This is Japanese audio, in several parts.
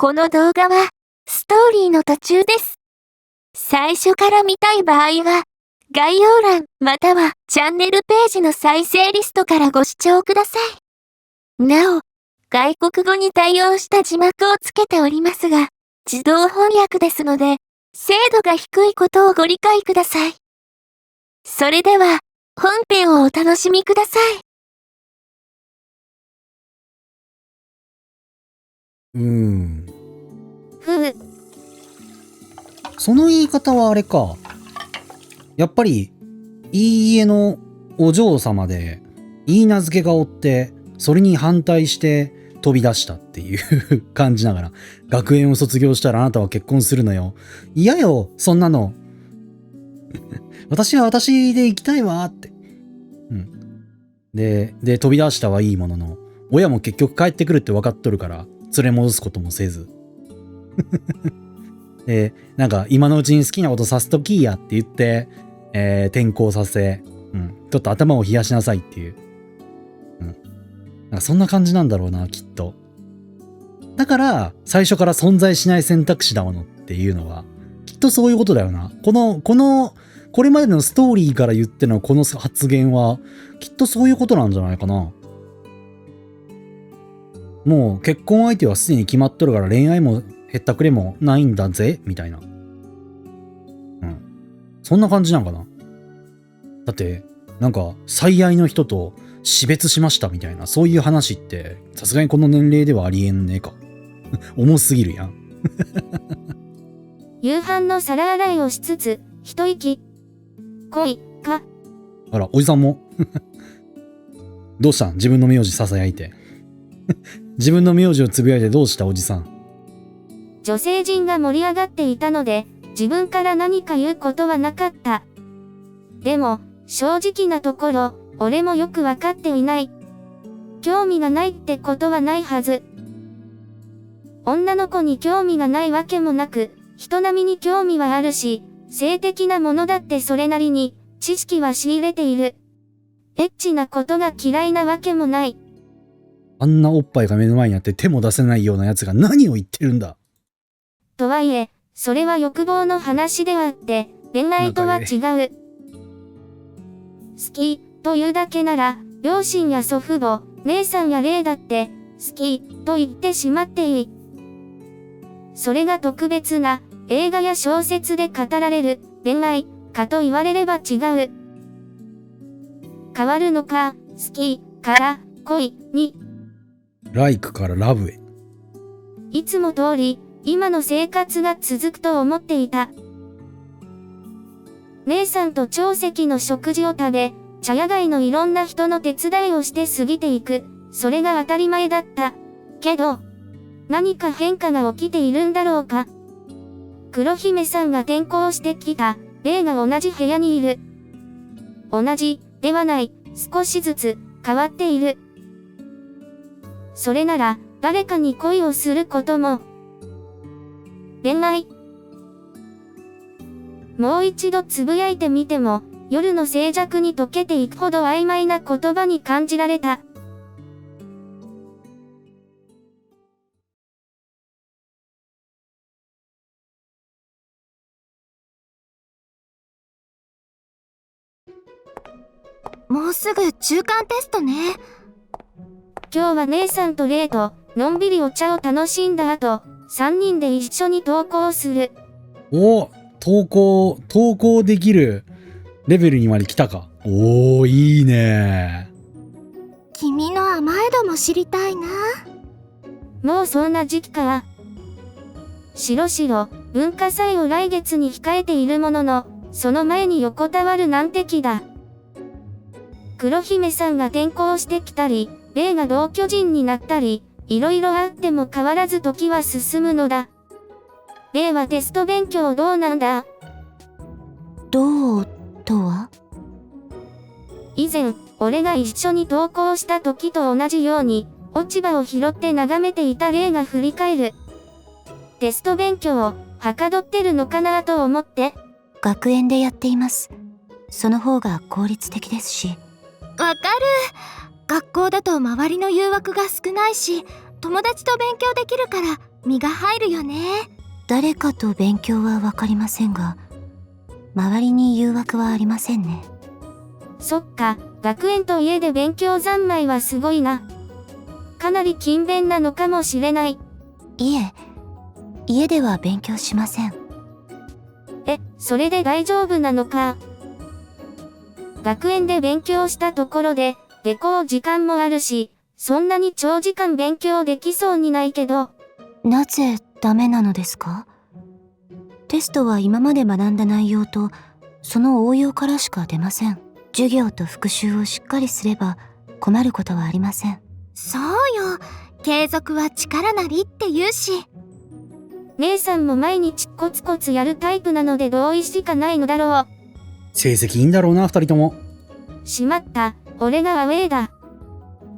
この動画は、ストーリーの途中です。最初から見たい場合は、概要欄またはチャンネルページの再生リストからご視聴ください。なお、外国語に対応した字幕をつけておりますが、自動翻訳ですので、精度が低いことをご理解ください。それでは、本編をお楽しみください。その言い方はあれか。やっぱり、いい家のお嬢様で、いい名付けがおって、それに反対して飛び出したっていう感じながら、学園を卒業したらあなたは結婚するのよ。嫌よ、そんなの。私は私で行きたいわって。で、飛び出したはいいものの、親も結局帰ってくるって分かっとるから、連れ戻すこともせず。で、なんか今のうちに好きなことさせときやって言って、転校させ、ちょっと頭を冷やしなさいっていう。なんかそんな感じなんだろうな、きっと。だから、最初から存在しない選択肢だものっていうのは、きっとそういうことだよな。これまでのストーリーから言ってのこの発言は、きっとそういうことなんじゃないかな。もう結婚相手はすでに決まっとるから恋愛もへったくれもないんだぜ、みたいな。そんな感じなんかな。だって、なんか、最愛の人と死別しましたみたいな、そういう話って、さすがにこの年齢ではありえんねえか。重すぎるやん。夕飯の皿洗いをしつつ、一息。恋か。あら、おじさんもどうしたん？自分の名字ささやいて。自分の名字をつぶやいてどうしたおじさん。女性陣が盛り上がっていたので、自分から何か言うことはなかった。でも、正直なところ、俺もよくわかっていない。興味がないってことはないはず。女の子に興味がないわけもなく、人並みに興味はあるし、性的なものだってそれなりに、知識は仕入れている。エッチなことが嫌いなわけもない。あんなおっぱいが目の前にあって手も出せないようなやつが何を言ってるんだ。とはいえ、それは欲望の話であって、恋愛とは違う。好き、というだけなら、両親や祖父母、姉さんや霊だって、好き、と言ってしまっていい。それが特別な、映画や小説で語られる、恋愛、かと言われれば違う。変わるのか、好き、から、恋、に。like からラブへ。いつも通り、今の生活が続くと思っていた。姉さんと長席の食事を食べ、茶屋街のいろんな人の手伝いをして過ぎていく。それが当たり前だった。けど、何か変化が起きているんだろうか。黒姫さんが転校してきた、霊が同じ部屋にいる。同じ、ではない、少しずつ、変わっている。それなら、誰かに恋をすることも。恋愛。もう一度つぶやいてみても、夜の静寂に溶けていくほど曖昧な言葉に感じられた。もうすぐ中間テストね。今日は姉さんとレイと、のんびりお茶を楽しんだ後、3人で一緒に登校する。お、登校できるレベルにまで来たか。おー、いいね。君の甘え度も知りたいな。もうそんな時期か。しろしろ、文化祭を来月に控えているものの、その前に横たわる難敵だ。黒姫さんが転校してきたり、霊が同居人になったり、いろいろあっても変わらず時は進むのだ。霊はテスト勉強どうなんだ？どうとは？以前、俺が一緒に登校した時と同じように、落ち葉を拾って眺めていた霊が振り返る。テスト勉強をはかどってるのかなと思って。学園でやっています。その方が効率的ですし。わかる。学校だと周りの誘惑が少ないし、友達と勉強できるから身が入るよね。誰かと勉強はわかりませんが、周りに誘惑はありませんね。そっか、学園と家で勉強三昧はすごいな。かなり勤勉なのかもしれない。いえ、家では勉強しません。それで大丈夫なのか。学園で勉強したところで、下校時間もあるし、そんなに長時間勉強できそうにないけど。なぜダメなのですか？テストは今まで学んだ内容と、その応用からしか出ません。授業と復習をしっかりすれば困ることはありません。そうよ。継続は力なりって言うし。姉さんも毎日コツコツやるタイプなので同意しかないのだろう。成績いいんだろうな、二人とも。しまった、俺がアウェーだ。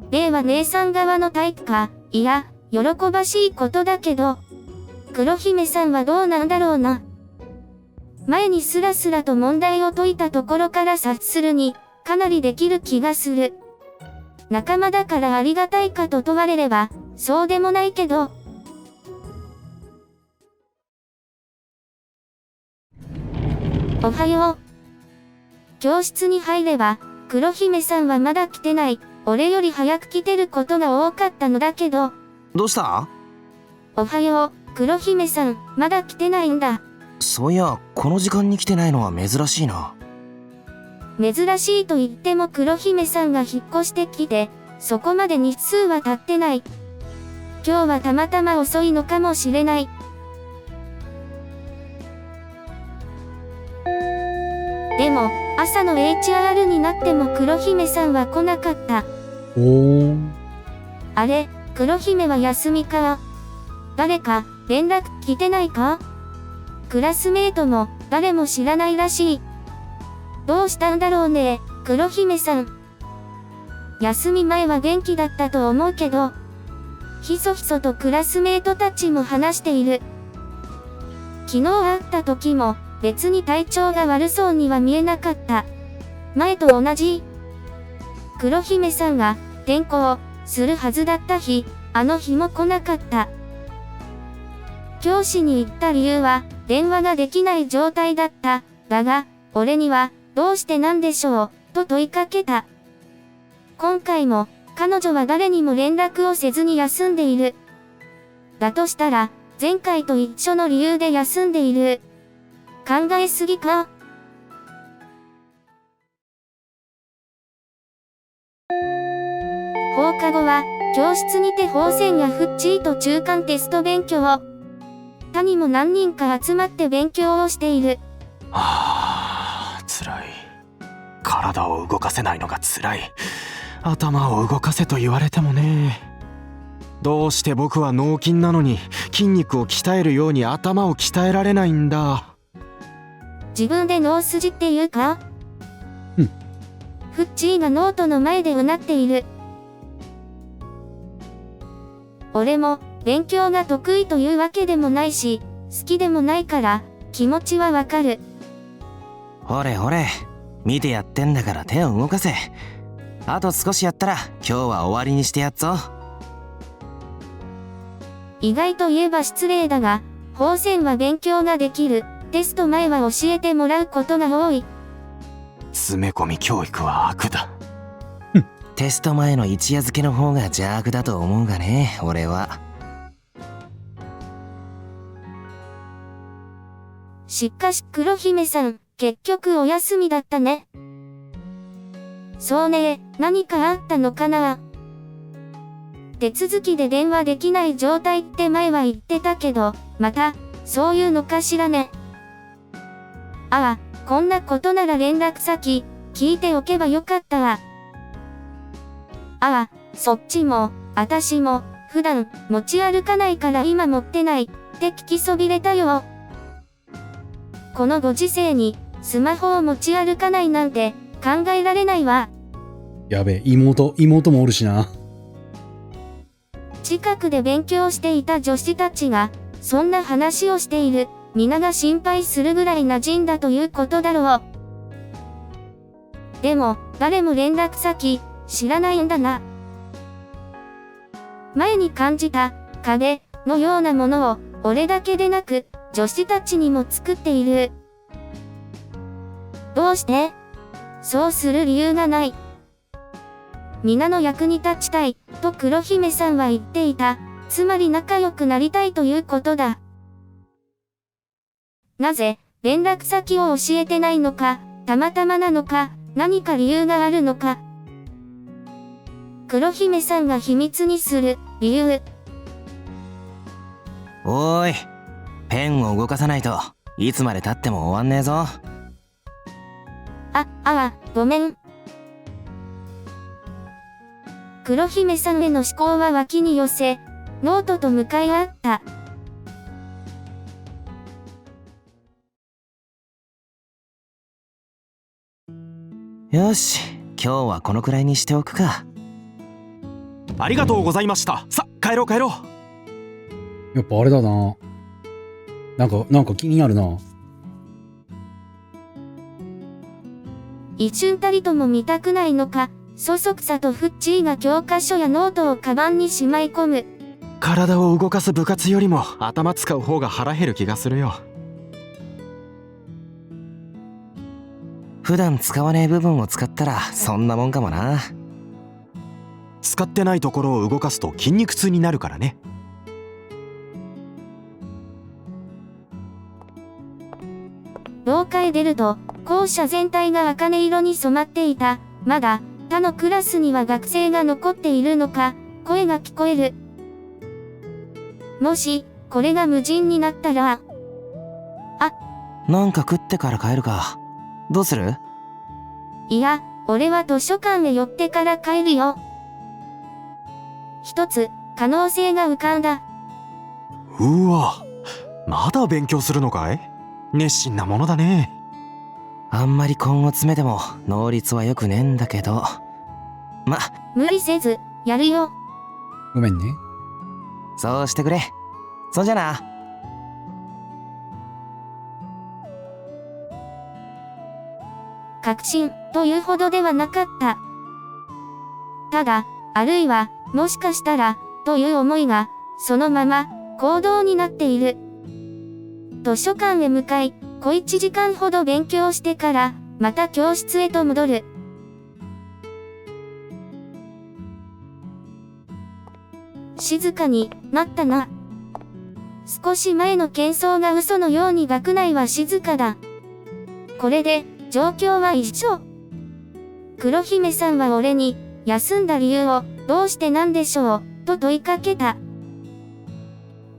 例は姉さん側のタイプか。いや、喜ばしいことだけど。黒姫さんはどうなんだろうな。前にスラスラと問題を解いたところから察するに、かなりできる気がする。仲間だからありがたいかと問われれば、そうでもないけど。おはよう。教室に入れば、黒姫さんはまだ来てない。俺より早く来てることが多かったのだけど。どうした？おはよう、黒姫さん、まだ来てないんだ。そういや、この時間に来てないのは珍しいな。珍しいと言っても黒姫さんが引っ越してきて、そこまで日数は経ってない。今日はたまたま遅いのかもしれない。でも、朝の HR になっても黒姫さんは来なかった。あれ、黒姫は休みか？誰か、連絡来てないか？クラスメートも、誰も知らないらしい。どうしたんだろうね、黒姫さん。休み前は元気だったと思うけど、ひそひそとクラスメートたちも話している。昨日会った時も、別に体調が悪そうには見えなかった。前と同じ。黒姫さんが転校するはずだった日、あの日も来なかった。教師に言った理由は、電話ができない状態だった。だが、俺には、どうしてなんでしょう、と問いかけた。今回も、彼女は誰にも連絡をせずに休んでいる。だとしたら、前回と一緒の理由で休んでいる。考えすぎか？放課後は、教室にて宝泉やフッチーと中間テスト勉強を。他にも何人か集まって勉強をしている。はあ、辛い。体を動かせないのが辛い。頭を動かせと言われてもね。どうして僕は脳筋なのに筋肉を鍛えるように頭を鍛えられないんだ。自分で脳筋って言うか？フッチーがノートの前でうなっている。俺も勉強が得意というわけでもないし、好きでもないから気持ちはわかる。ほれほれ、見てやってんだから手を動かせ。あと少しやったら今日は終わりにしてやっぞ。意外と言えば失礼だが、宝泉は勉強ができる。テスト前は教えてもらうことが多い。詰め込み教育は悪だ。テスト前の一夜漬けの方が邪悪だと思うがね、俺は。しかし黒姫さん、結局お休みだったね。そうね、何かあったのかな。手続きで電話できない状態って前は言ってたけど、また、そういうのかしらね。ああ、こんなことなら連絡先、聞いておけばよかったわ。ああ、そっちも、私も、普段、持ち歩かないから今持ってない、って聞きそびれたよ。このご時世に、スマホを持ち歩かないなんて、考えられないわ。やべえ、妹もおるしな。近くで勉強していた女子たちが、そんな話をしている。皆が心配するぐらい馴染んだということだろう。でも、誰も連絡先、知らないんだな。前に感じた、壁、のようなものを、俺だけでなく、女子たちにも作っている。どうして？そうする理由がない。皆の役に立ちたい、と黒姫さんは言っていた。つまり仲良くなりたいということだ。なぜ、連絡先を教えてないのか、たまたまなのか、何か理由があるのか。黒姫さんが秘密にする理由。おーい、ペンを動かさないといつまで経っても終わんねえぞ。ごめん。黒姫さんへの思考は脇に寄せ、ノートと向かい合った。よし、今日はこのくらいにしておくか。ありがとうございました。さ、帰ろう。やっぱあれだな。なんか気になるな。一瞬たりとも見たくないのか、そそくさとフッチーが教科書やノートをカバンにしまい込む。体を動かす部活よりも頭使う方が腹減る気がするよ。普段使わねえ部分を使ったらそんなもんかもな。使ってないところを動かすと筋肉痛になるからね。廊下へ出ると、校舎全体が茜色に染まっていた。まだ、他のクラスには学生が残っているのか、声が聞こえる。もし、これが無人になったら、なんか食ってから帰るか。どうする？いや、俺は図書館へ寄ってから帰るよ。一つ、可能性が浮かんだ。うわ、まだ勉強するのかい？熱心なものだね。あんまり根を詰めても能率は良くねえんだけど。無理せず、やるよ。ごめんね。そうしてくれ。そんじゃな。確信というほどではなかった。ただ、あるいは、もしかしたら、という思いが、そのまま、行動になっている。図書館へ向かい、小1時間ほど勉強してから、また教室へと戻る。静かになったな。少し前の喧騒が嘘のように学内は静かだ。これで、状況は一緒。黒姫さんは俺に、休んだ理由を、どうしてなんでしょう、と問いかけた。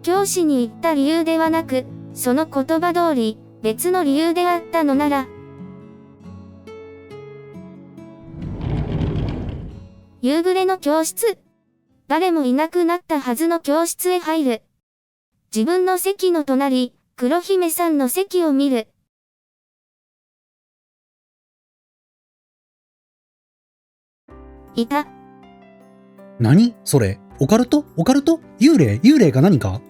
教師に言った理由ではなく、その言葉通り、別の理由であったのなら。夕暮れの教室。誰もいなくなったはずの教室へ入る。自分の席の隣、黒姫さんの席を見る。いた。何それ？オカルト？幽霊か何か？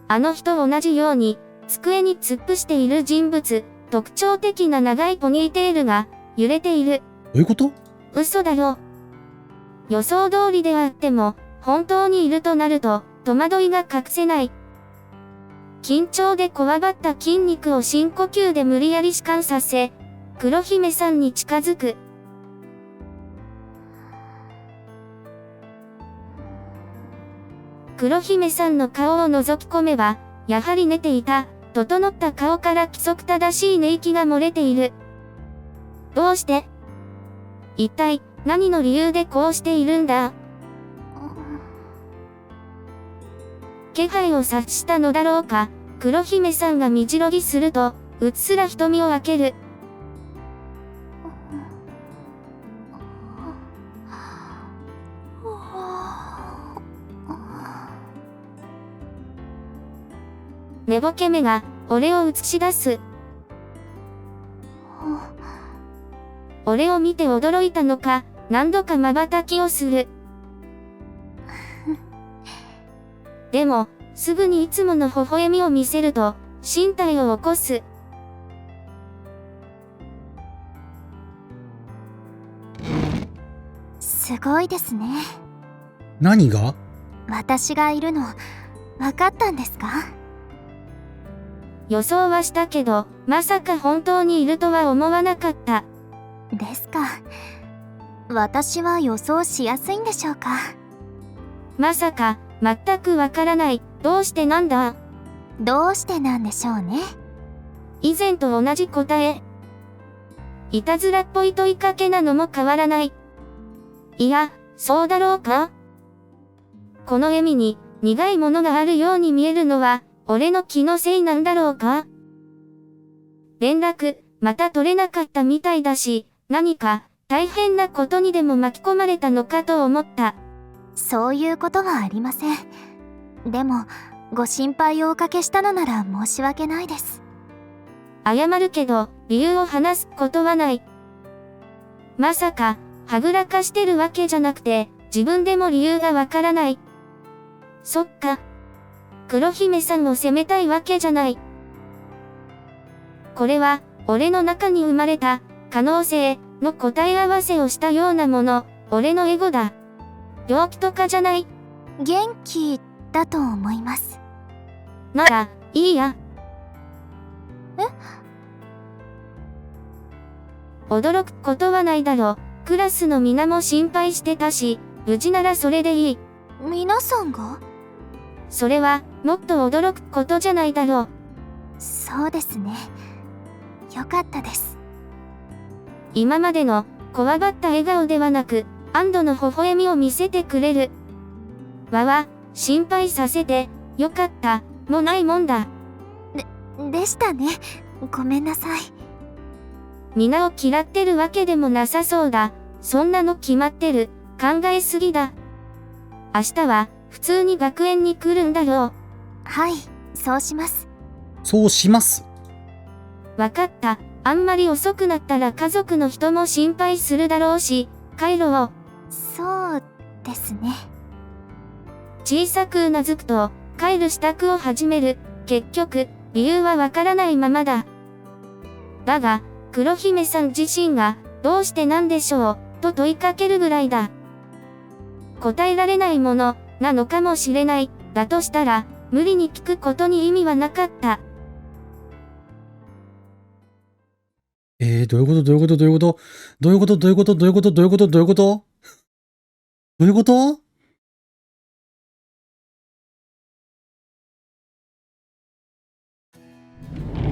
あの日と同じように、机に突っ伏している人物、特徴的な長いポニーテールが、揺れている。どういうこと？嘘だよ。予想通りであっても、本当にいるとなると、戸惑いが隠せない。緊張でこわばった筋肉を深呼吸で無理やり弛緩させ、黒姫さんに近づく。黒姫さんの顔を覗き込めば、やはり寝ていた。整った顔から規則正しい寝息が漏れている。どうして？一体、何の理由でこうしているんだ？気配を察したのだろうか、黒姫さんがみじろぎすると、うっすら瞳を開ける。寝ぼけ目が、俺を映し出す。俺を見て驚いたのか、何度か瞬きをする。でも、すぐにいつもの微笑みを見せると、身体を起こす。すごいですね。何が？私がいるの、わかったんですか？予想はしたけど、まさか本当にいるとは思わなかった。ですか。私は予想しやすいんでしょうか？まさか、全くわからない。どうしてなんだ？どうしてなんでしょうね。以前と同じ答え。いたずらっぽい問いかけなのも変わらない。いや、そうだろうか？この笑みに苦いものがあるように見えるのは、俺の気のせいなんだろうか？連絡、また取れなかったみたいだし、何か大変なことにでも巻き込まれたのかと思った。そういうことはありません。でも、ご心配をおかけしたのなら申し訳ないです。謝るけど、理由を話すことはない。まさか、はぐらかしてるわけじゃなくて、自分でも理由がわからない。そっか。黒姫さんを責めたいわけじゃない。これは、俺の中に生まれた、可能性の答え合わせをしたようなもの、俺のエゴだ。病気とかじゃない。元気だと思います。なら、いいや。驚くことはないだろう。クラスの皆も心配してたし、無事ならそれでいい。皆さんが？それは、もっと驚くことじゃないだろう。そうですね。よかったです。今までの、こわばった笑顔ではなく、安堵の微笑みを見せてくれる。心配させて、よかった、もないもんだ。でしたね。ごめんなさい。皆を嫌ってるわけでもなさそうだ。そんなの決まってる。考えすぎだ。明日は、普通に学園に来るんだろう。はい、そうします。そうします。わかった。あんまり遅くなったら家族の人も心配するだろうし、帰ろう。そうですね。小さくうなずくと、帰る支度を始める。結局、理由はわからないままだ。だが、黒姫さん自身が、どうしてなんでしょう、と問いかけるぐらいだ。答えられないもの、なのかもしれない。だとしたら、無理に聞くことに意味はなかった。どういうことどういうことどういうことどういうことどういうことどういうことどういうことどういうことどういうこと？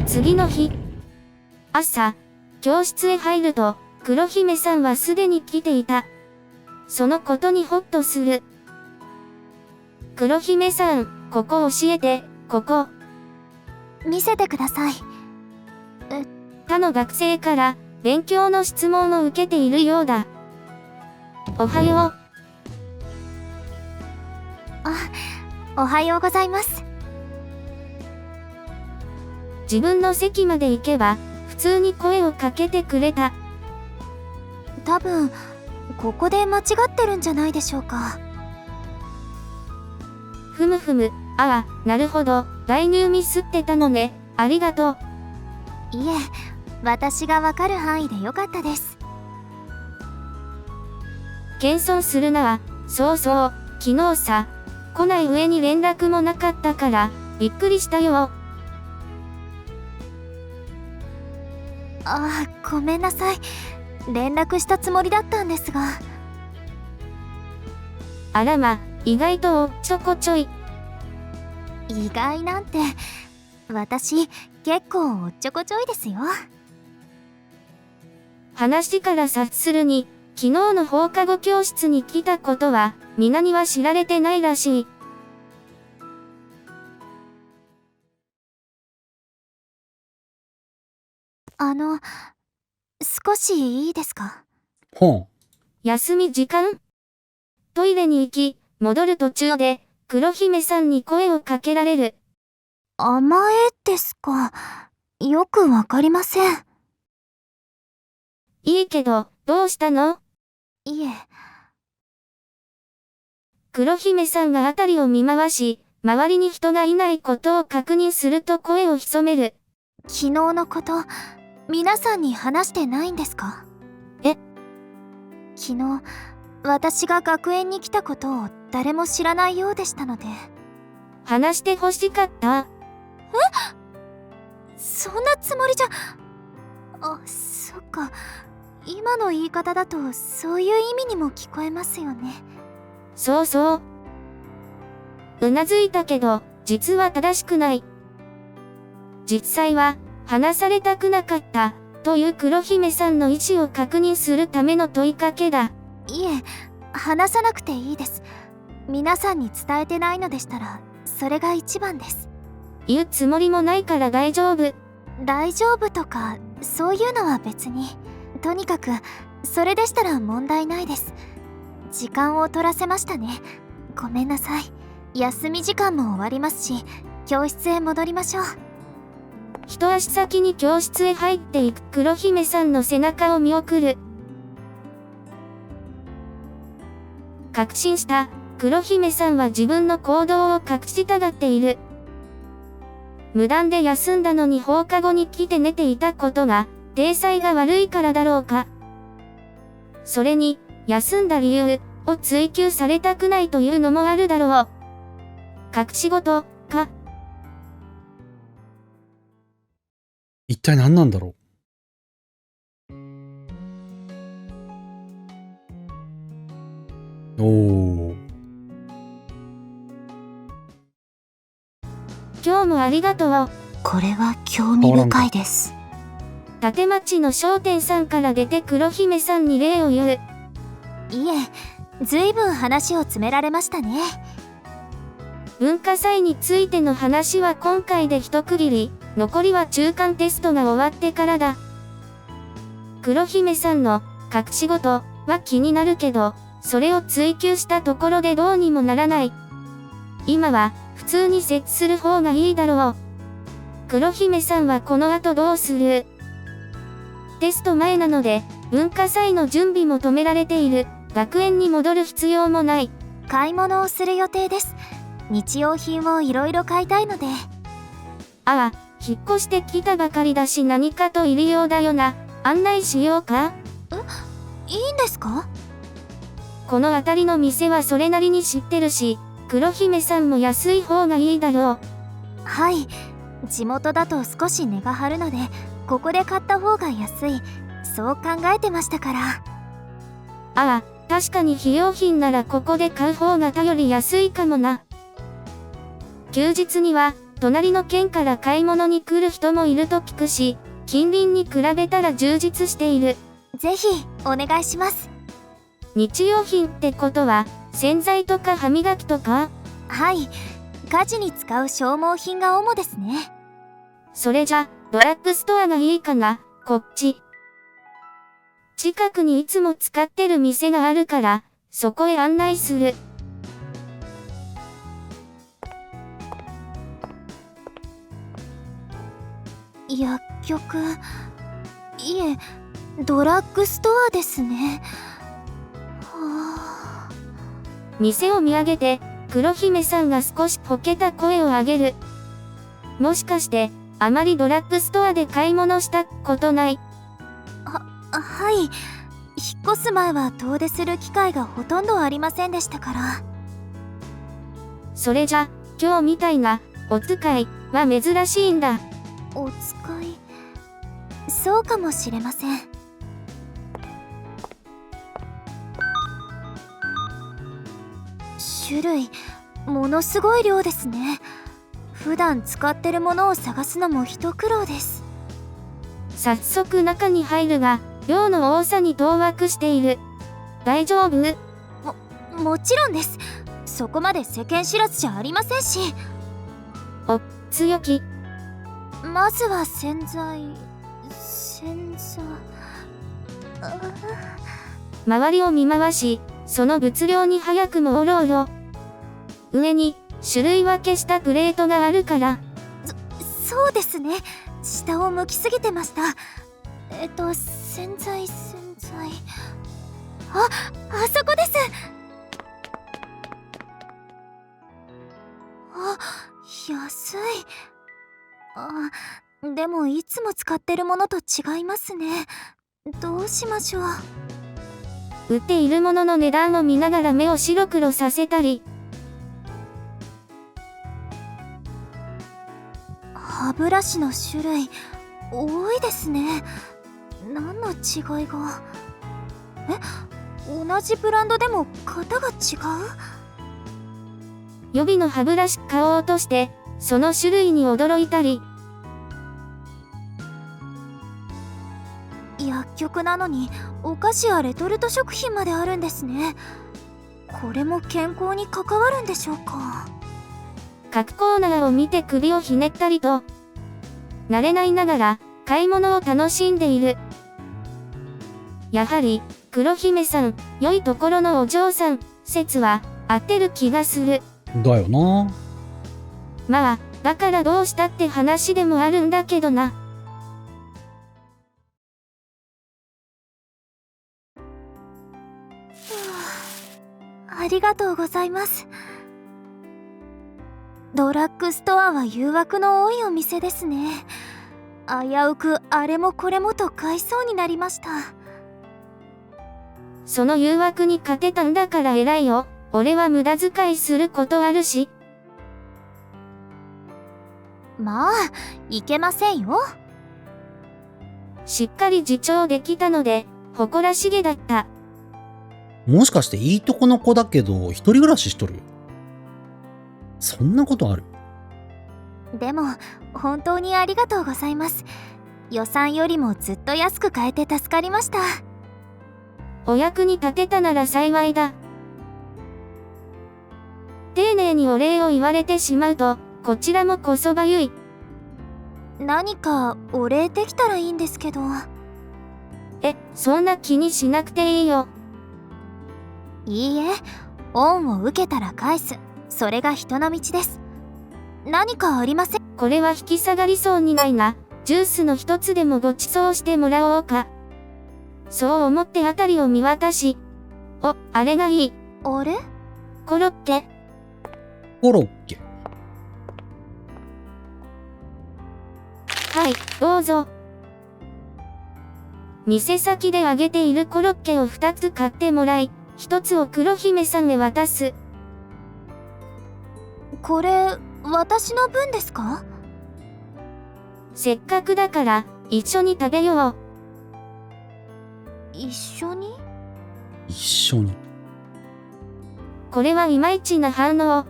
次の日。朝、教室へ入ると、黒姫さんはすでに来ていた。そのことにホッとする。黒姫さん、ここ教えて、ここ。見せてください。他の学生から、勉強の質問を受けているようだ。おはよう。おはようございます。自分の席まで行けば、普通に声をかけてくれた。多分、ここで間違ってるんじゃないでしょうか。ふむふむ、ああ、なるほど、代入ミスってたのね、ありがとう。いえ、私がわかる範囲でよかったです。謙遜するなあ、そうそう、昨日さ、来ない上に連絡もなかったから、びっくりしたよ。ごめんなさい。連絡したつもりだったんですが。あらま、意外とおっちょこちょい。意外なんて、私、結構おっちょこちょいですよ。話から察するに、昨日の放課後教室に来たことは、皆には知られてないらしい。少しいいですか？ほん。休み時間？トイレに行き、戻る途中で、黒姫さんに声をかけられる。甘えですか？よくわかりません。いいけど、どうしたの？いえ。黒姫さんがあたりを見回し、周りに人がいないことを確認すると声を潜める。昨日のこと、皆さんに話してないんですか？昨日、私が学園に来たことを誰も知らないようでしたので。話してほしかった。そんなつもりじゃ。あ、そっか。今の言い方だとそういう意味にも聞こえますよね。そうそう。うなずいたけど、実は正しくない。実際は、話されたくなかった、という黒姫さんの意思を確認するための問いかけだ。いえ、話さなくていいです。皆さんに伝えてないのでしたら、それが一番です。言うつもりもないから大丈夫。大丈夫とか、そういうのは別に。とにかく、それでしたら問題ないです。時間を取らせましたね。ごめんなさい。休み時間も終わりますし、教室へ戻りましょう。一足先に教室へ入っていく黒姫さんの背中を見送る。確信した黒姫さんは自分の行動を隠したがっている。無断で休んだのに放課後に来て寝ていたことが、体裁が悪いからだろうか。それに、休んだ理由を追求されたくないというのもあるだろう。隠し事か。一体何なんだろう。おー。今日もありがとう。これは興味深いです。立町の商店さんから出て黒姫さんに礼を言う。いえ、ずいぶん話を詰められましたね。文化祭についての話は今回で一区切り、残りは中間テストが終わってからだ。黒姫さんの隠し事は気になるけど、それを追求したところでどうにもならない。今は普通に接する方がいいだろう。黒姫さんはこの後どうする？テスト前なので、文化祭の準備も止められている。学園に戻る必要もない。買い物をする予定です。日用品をいろいろ買いたいので。ああ、引っ越してきたばかりだし何かと入りようだよな。案内しようか？いいんですか？この辺りの店はそれなりに知ってるし、黒姫さんも安い方がいいだろう。はい。地元だと少し値が張るので、ここで買った方が安い。そう考えてましたから。ああ、確かに費用品ならここで買う方が頼り安いかもな。休日には、隣の県から買い物に来る人もいると聞くし、近隣に比べたら充実している。ぜひ、お願いします。日用品ってことは、洗剤とか歯磨きとか？はい。家事に使う消耗品が主ですね。それじゃ、ドラッグストアがいいかな、こっち。近くにいつも使ってる店があるから、そこへ案内する。薬局。いえ、ドラッグストアですね。はあ。店を見上げて、黒姫さんが少しほけた声を上げる。もしかして、あまりドラッグストアで買い物したことない？はい。引っ越す前は遠出する機会がほとんどありませんでしたから。それじゃ、今日みたいな、お使い、は珍しいんだ。お使い。そうかもしれません。種類、ものすごい量ですね。普段使ってるものを探すのも一苦労です。早速中に入るが、量の多さに当惑している。大丈夫？もちろんです。そこまで世間知らずじゃありませんし。強気。まずは洗剤。周りを見回し、その物量に早くもおろおろ。上に、種類分けしたプレートがあるから。そうですね。下を向きすぎてました。洗剤。あそこです。安い。でもいつも使ってるものと違いますね。どうしましょう。売っているものの値段を見ながら目を白黒させたり。歯ブラシの種類多いですね。何の違いが。同じブランドでも型が違う？予備の歯ブラシ買おうとして、その種類に驚いたり、薬局なのにお菓子やレトルト食品まであるんですね。これも健康に関わるんでしょうか？各コーナーを見て首をひねったりと、慣れないながら買い物を楽しんでいる。やはり、黒姫さん、良いところのお嬢さん、説は合ってる気がする。だよな。まあ、だからどうしたって話でもあるんだけどな。ありがとうございます。ドラッグストアは誘惑の多いお店ですね。危うくあれもこれもと買いそうになりました。その誘惑に勝てたんだから偉いよ。俺は無駄遣いすることあるし。まあ、いけませんよ。しっかり自重できたので、誇らしげだった。もしかしていいとこの子だけど、一人暮らししとる？そんなことある？でも、本当にありがとうございます。予算よりもずっと安く買えて助かりました。お役に立てたなら幸いだ。丁寧にお礼を言われてしまうと、こちらもこそばゆい。何かお礼できたらいいんですけど。そんな気にしなくていいよ。いいえ、恩を受けたら返す。それが人の道です。何かありません？これは引き下がりそうにないな。ジュースの一つでもご馳走してもらおうか。そう思ってあたりを見渡し、あれがいい。あれ？コロッケ。コロッケ。はい、どうぞ。店先で揚げているコロッケを2つ買ってもらい、1つを黒姫さんへ渡す。これ、私の分ですか？せっかくだから、一緒に食べよう。一緒に？一緒に。これはいまいちな反応。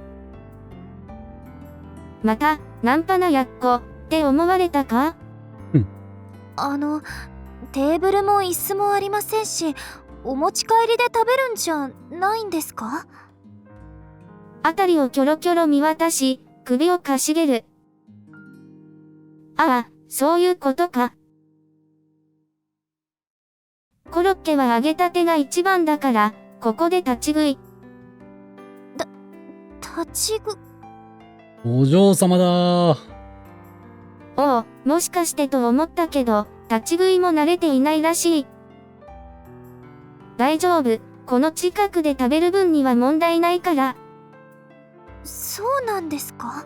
また、ナンパなやっこ、って思われたか？テーブルも椅子もありませんし、お持ち帰りで食べるんじゃないんですか？あたりをキョロキョロ見渡し、首をかしげる。ああ、そういうことか。コロッケは揚げたてが一番だから、ここで立ち食い。立ち食？お嬢様だー。おう、もしかしてと思ったけど、立ち食いも慣れていないらしい。大丈夫、この近くで食べる分には問題ないから。そうなんですか？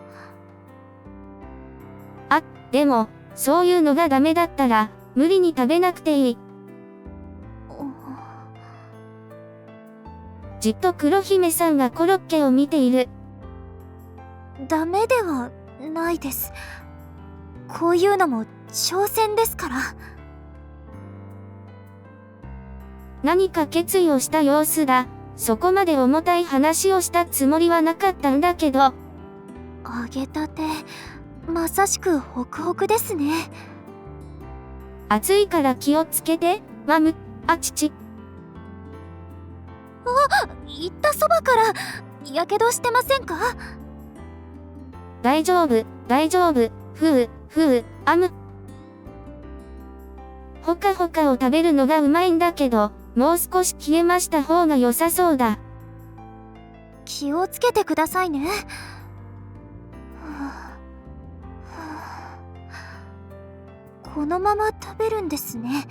でも、そういうのがダメだったら、無理に食べなくていい。じっと黒姫さんがコロッケを見ている。ダメではないです。こういうのも挑戦ですから。何か決意をした様子だ。そこまで重たい話をしたつもりはなかったんだけど。揚げたて、まさしくホクホクですね。熱いから気をつけて、マム、父。いったそばからやけどしてませんか？大丈夫、大丈夫、ほかほかを食べるのがうまいんだけど、もう少し消えました方が良さそうだ。気をつけてくださいね。このまま食べるんですね。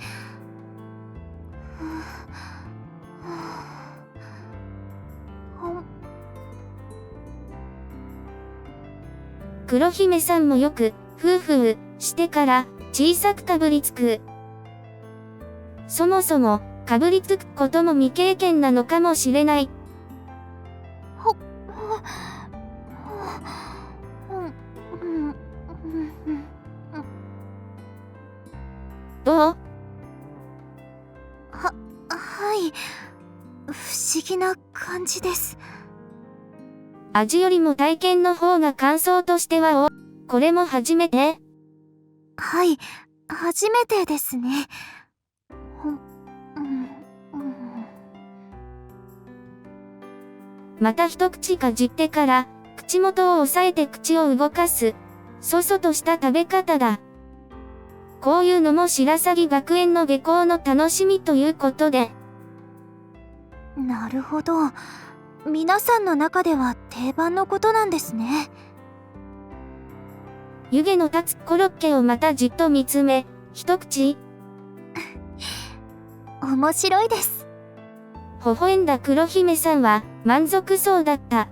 黒姫さんもよく、してから、小さくかぶりつく。そもそも、かぶりつくことも未経験なのかもしれない。どう？はい。不思議な感じです。味よりも体験の方が感想としてはこれも初めて？はい。初めてですね。また一口かじってから、口元を押さえて口を動かす。そそとした食べ方だ。こういうのも白鷺学園の下校の楽しみということで。なるほど。皆さんの中では定番のことなんですね。湯気の立つコロッケをまたじっと見つめ、一口。面白いです。微笑んだ黒姫さんは満足そうだった。